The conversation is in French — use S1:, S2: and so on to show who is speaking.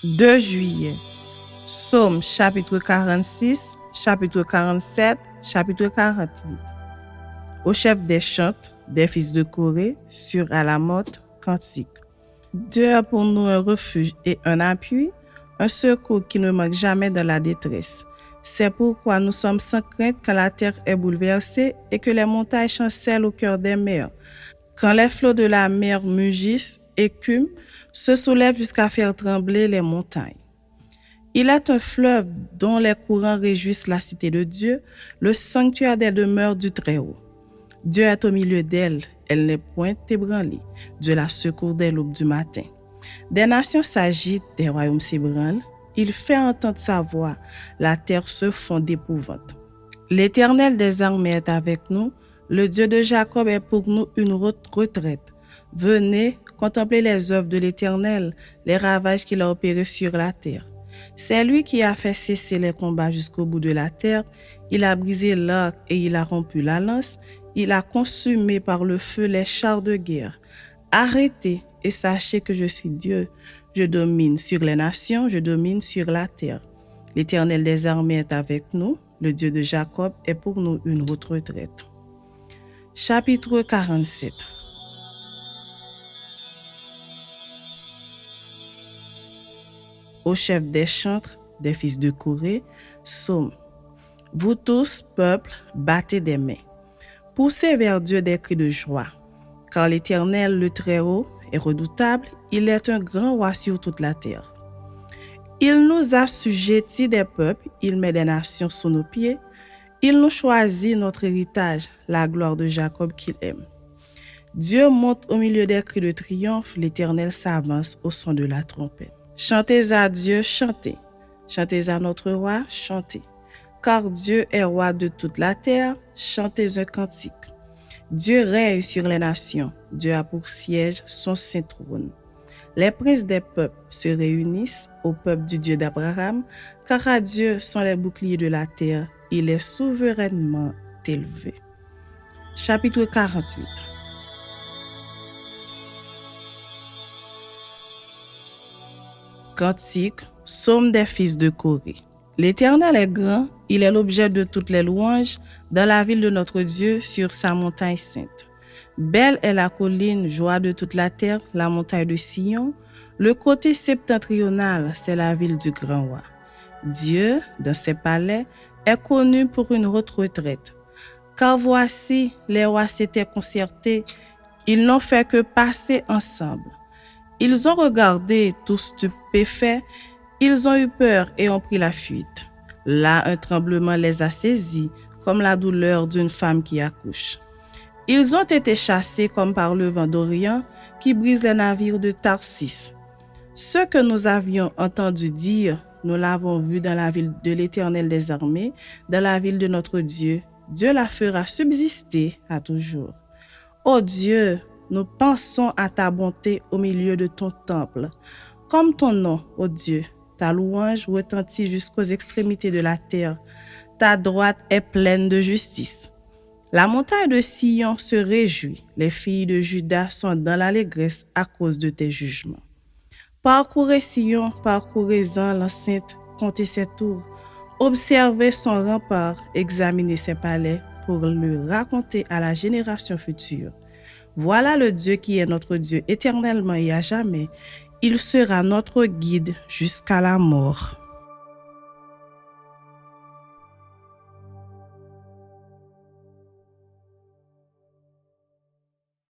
S1: 2 juillet. Psaume chapitre 46, chapitre 47, chapitre 48. Au chef des chantes des fils de Corée, sur Alamoth, cantique. Dieu est pour nous un refuge et un appui, un secours qui ne manque jamais dans la détresse. C'est pourquoi nous sommes sans crainte quand la terre est bouleversée et que les montagnes chancellent au cœur des mers. Quand les flots de la mer mugissent, écument, se soulèvent jusqu'à faire trembler les montagnes. Il est un fleuve dont les courants réjouissent la cité de Dieu, le sanctuaire des demeures du Très-Haut. Dieu est au milieu d'elle, elle n'est point ébranlée. Dieu la secourt dès l'aube du matin. Des nations s'agitent, des royaumes s'ébranlent. Il fait entendre sa voix, la terre se fond d'épouvante. L'Éternel des armées est avec nous, le Dieu de Jacob est pour nous une retraite. Venez, contemplez les œuvres de l'Éternel, les ravages qu'il a opérés sur la terre. C'est lui qui a fait cesser les combats jusqu'au bout de la terre. Il a brisé l'arc et il a rompu la lance. Il a consumé par le feu les chars de guerre. Arrêtez et sachez que je suis Dieu. Je domine sur les nations, je domine sur la terre. L'Éternel des armées est avec nous. Le Dieu de Jacob est pour nous une retraite. Chapitre 47. Au chef des chantres des fils de Corée, psaume. Vous tous, peuple, battez des mains. Poussez vers Dieu des cris de joie. Car l'Éternel, le Très-Haut, est redoutable, il est un grand roi sur toute la terre. Il nous a assujettis des peuples, il met des nations sous nos pieds. Il nous choisit notre héritage, la gloire de Jacob qu'il aime. Dieu monte au milieu des cris de triomphe, l'Éternel s'avance au son de la trompette. Chantez à Dieu, chantez. Chantez à notre roi, chantez. Car Dieu est roi de toute la terre, chantez un cantique. Dieu règne sur les nations, Dieu a pour siège son saint trône. Les princes des peuples se réunissent au peuple du Dieu d'Abraham, car à Dieu sont les boucliers de la terre, il est souverainement élevé. Chapitre 48. Cantique, psaume des fils de Corée. L'Éternel est grand, il est l'objet de toutes les louanges dans la ville de notre Dieu sur sa montagne sainte. Belle est la colline, joie de toute la terre, la montagne de Sion. Le côté septentrional, c'est la ville du grand roi. Dieu, dans ses palais, est connu pour une haute retraite. Car voici, les rois s'étaient concertés, ils n'ont fait que passer ensemble. Ils ont regardé, tous stupéfaits, ils ont eu peur et ont pris la fuite. Là, un tremblement les a saisis, comme la douleur d'une femme qui accouche. Ils ont été chassés comme par le vent d'Orient qui brise les navires de Tarsis. Ce que nous avions entendu dire, nous l'avons vu dans la ville de l'Éternel des armées, dans la ville de notre Dieu. Dieu la fera subsister à toujours. Ô Dieu, nous pensons à ta bonté au milieu de ton temple. Comme ton nom, ô Dieu, ta louange retentit jusqu'aux extrémités de la terre. Ta droite est pleine de justice. La montagne de Sion se réjouit. Les filles de Juda sont dans l'allégresse à cause de tes jugements. Parcourez Sion, parcourez-en l'enceinte, comptez ses tours. Observez son rempart, examinez ses palais pour le raconter à la génération future. Voilà le Dieu qui est notre Dieu éternellement et à jamais. Il sera notre guide jusqu'à la mort.